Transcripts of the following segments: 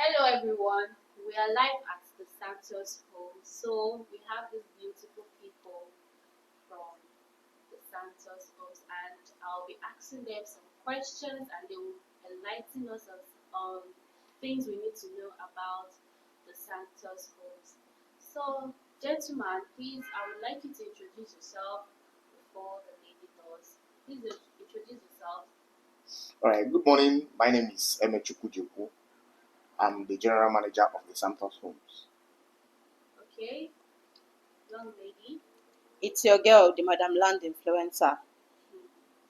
Hello everyone, we are live at the Desamtos home. So we have these beautiful people from the Desamtos homes, and I'll be asking them some questions and they will enlighten us on things we need to know about the Santos homes. So gentlemen, please, I would like you to introduce yourself before the lady does. Please introduce yourself. All right, good morning. My name is Emechukwujuku. I'm the general manager of the Desamtos Homes. Okay, young lady. It's your girl, the Madam Land influencer.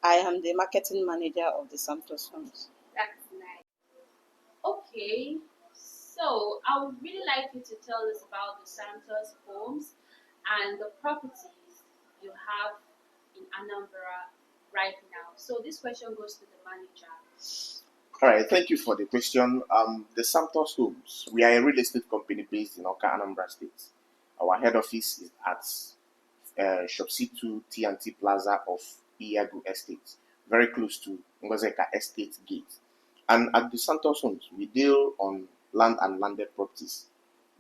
I am the marketing manager of the Desamtos Homes. That's nice. Okay, so I would really like you to tell us about the Santos homes and the properties you have in Anambra right now. So this question goes to the manager. All right, thank you for the question. The Desamtos Homes, we are a real estate company based in Oka, Anambra State. Our head office is at Shop C2 T&T Plaza of Iyagu Estate, very close to Ngozeka Estate Gate. And at the Santos Homes, we deal on land and landed properties.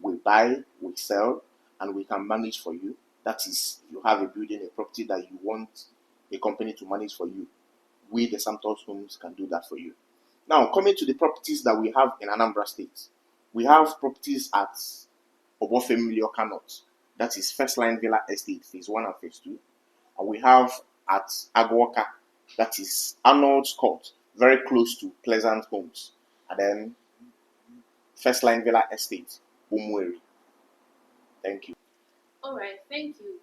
We buy, we sell, and we can manage for you. That is, you have a building, a property that you want a company to manage for you. We, the Santos Homes, can do that for you. Now, coming to the properties that we have in Anambra State, we have properties at Obofemili North, that is First Line Villa Estate, Phase 1 and Phase 2. And we have at Agwoka, that is Arnold's Court, very close to Pleasant Homes. And then First Line Villa Estate, Umweri. Thank you. All right, thank you.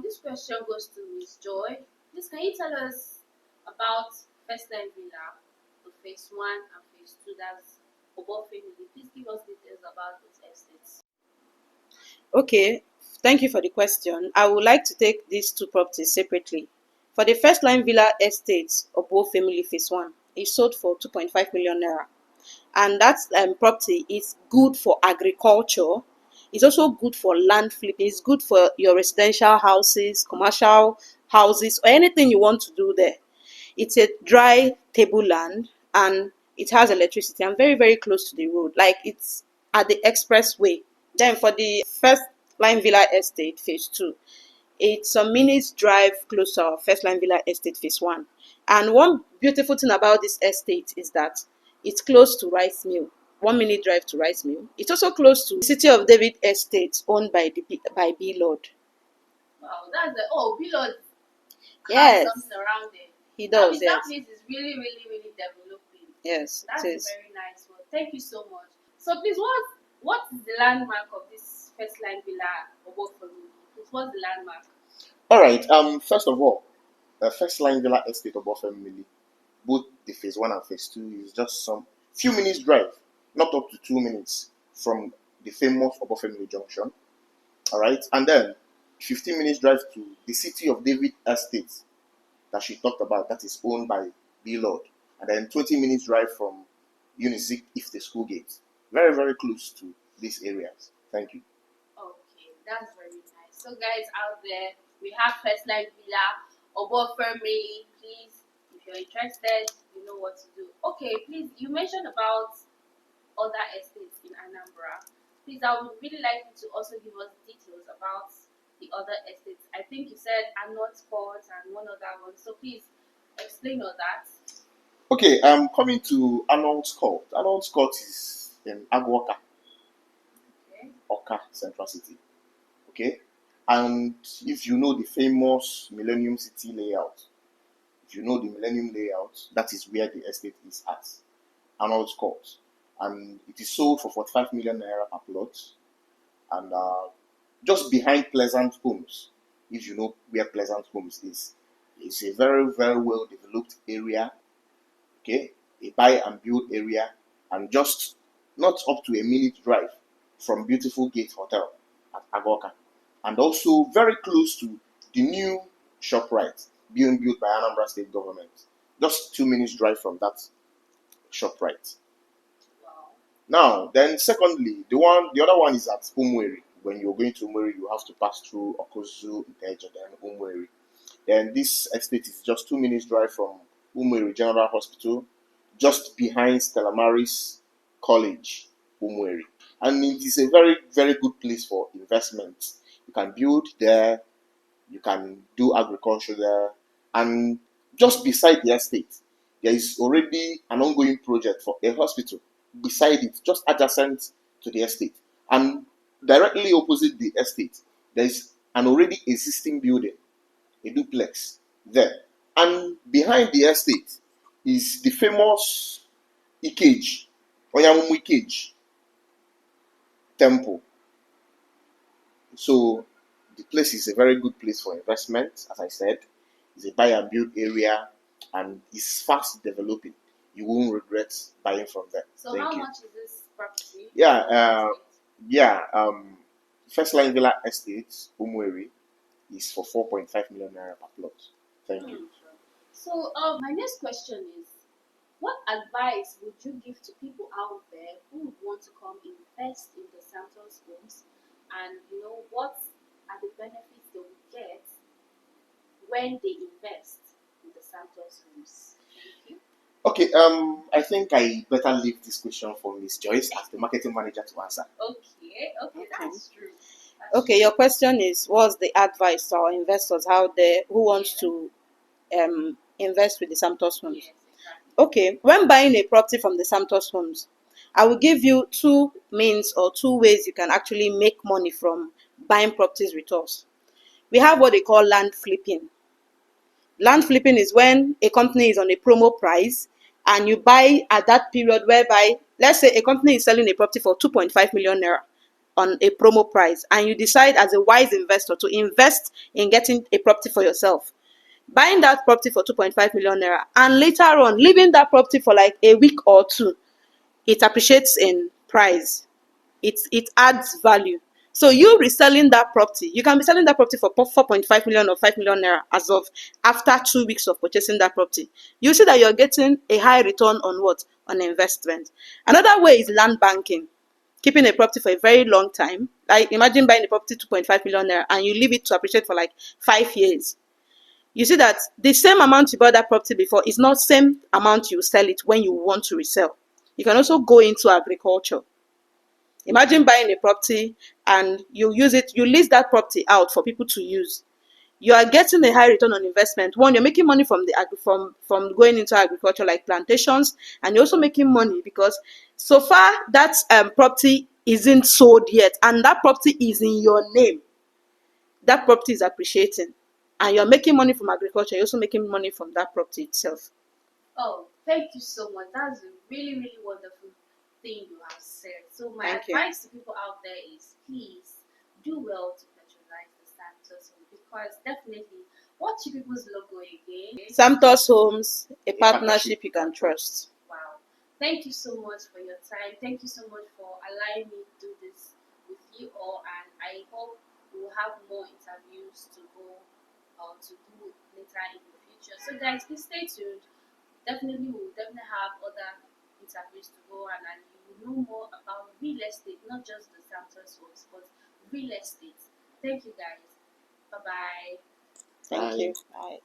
This question goes to Miss Joy. Please, can you tell us about First Time Villa, the Phase 1 and Phase 2? That's Obo family. Please give us details about those estates. Okay, thank you for the question. I would like to take these two properties separately. For the First Line Villa Estates, Obo Family Phase 1, it sold for 2.5 million naira. And that property is good for agriculture. It's also good for land flipping. It's good for your residential houses, commercial houses, or anything you want to do there. It's a dry tableland and it has electricity and very, very close to the road. Like it's at the expressway. Then for the First Line Villa Estate Phase 2, it's a minutes drive close to our First Line Villa Estate Phase 1. And one beautiful thing about this estate is that it's close to Rice Mill. 1 minute drive to Rice Mill. It's also close to City of David Estate owned by B Lord. Wow, that's the Below Yes, something around there. he That does. means that Yes, place is really, really, really developing. yes, That's it a is. very nice one. Thank you so much. So please, what is the landmark of this First Line Villa Obo family? Please, what's the landmark? All right, first of all, the First Line Villa Estate of Obofemili, both the Phase 1 and Phase 2 is just some few minutes drive, not up to 2 minutes from the famous Obofemili Junction. All right, and then 15 minutes drive to the City of David Estate that she talked about, that is owned by B Lord, and then 20 minutes drive from Unizik if the school gate. Very, very close to these areas. Thank you. Okay, that's very nice. So guys out there, we have First Line Villa Obo family. Please, if you're interested, you know what to do. Okay, please, you mentioned about other estates in Anambra. Please, I would really like you to also give us details about the other estates. I think you said Arnold Court and one other one. So please explain all that. Okay, coming to Arnold's Court. Arnold's Court is in Agwoka, Okay. Oka, Central City. Okay, and if you know the famous Millennium City layout, if you know the Millennium layout, that is where the estate is at, Arnold's Court, and it is sold for 45 million naira per plot, and just behind Pleasant Homes. If you know where Pleasant Homes is, it's a very, very well developed area. Okay, a buy and build area, and just not up to a minute drive from beautiful Gate Hotel at Agoka, and also very close to the new ShopRite being built by Anambra State government. Just 2 minutes drive from that ShopRite. Wow. Now, then secondly, the other one is at Umweri. When you're going to Umweri, you have to pass through Okozu, Iteja, then Umweri. Then this estate is just 2 minutes drive from Umweri General Hospital, just behind Stella Maris College, Umueri. And it is a very, very good place for investment. You can build there, you can do agriculture there, and just beside the estate, there is already an ongoing project for a hospital beside it, just adjacent to the estate. And directly opposite the estate, there is an already existing building, a duplex there. And behind the estate is the famous Ikeji, Oyamumu Ikeji temple. So the place is a very good place for investment, as I said. It's a buy and build area and it's fast developing. You won't regret buying from there. So Thank how you. much is this property? First Line Villa Estate, Umueri, is for 4.5 million naira per plot. Thank you. So my next question is, what advice would you give to people out there who would want to come invest in the Desamtos homes, and what are the benefits they will get when they invest in the Desamtos homes? Thank you. Okay, I think I better leave this question for Miss Joyce as the marketing manager to answer. Okay, that's true. Okay, your question is, what's the advice to our investors out there who wants to invest with the Desamtos homes? Yes, exactly. Okay, when buying a property from the Desamtos homes, I will give you two means or two ways you can actually make money from buying properties with us. We have what they call land flipping. Land flipping is when a company is on a promo price and you buy at that period whereby, let's say a company is selling a property for 2.5 million naira on a promo price, and you decide as a wise investor to invest in getting a property for yourself, buying that property for 2.5 million naira, and later on leaving that property for like a week or two, it appreciates in price. It adds value. So you reselling that property, you can be selling that property for 4.5 million or 5 million naira as of after 2 weeks of purchasing that property. You see that you're getting a high return on what? On investment. Another way is land banking. Keeping a property for a very long time. Like imagine buying a property 2.5 million naira and you leave it to appreciate for like 5 years. You see that the same amount you bought that property before is not same amount you sell it when you want to resell. You can also go into agriculture. Imagine buying a property and you lease that property out for people to use. You are getting a high return on investment. One, you're making money from from going into agriculture like plantations, and you're also making money because so far that property isn't sold yet, and that property is in your name. That property is appreciating, and you're making money from agriculture. You're also making money from that property itself. Oh, thank you so much. That's a really, really wonderful thing you have said. So my advice to people out there is, please do well to patronize the Desamtos home, because definitely, what's your people's logo again? Desamtos Homes, a partnership you can trust. Wow. Thank you so much for your time. Thank you so much for allowing me to do this with you all, and I hope we'll have more interviews to go to do later in the future. So guys, please stay tuned. We'll definitely have other interviews to go on, and you will know more about real estate, not just the Desamtos homes, but real estate. Thank you guys. Bye bye. Thank you. Bye.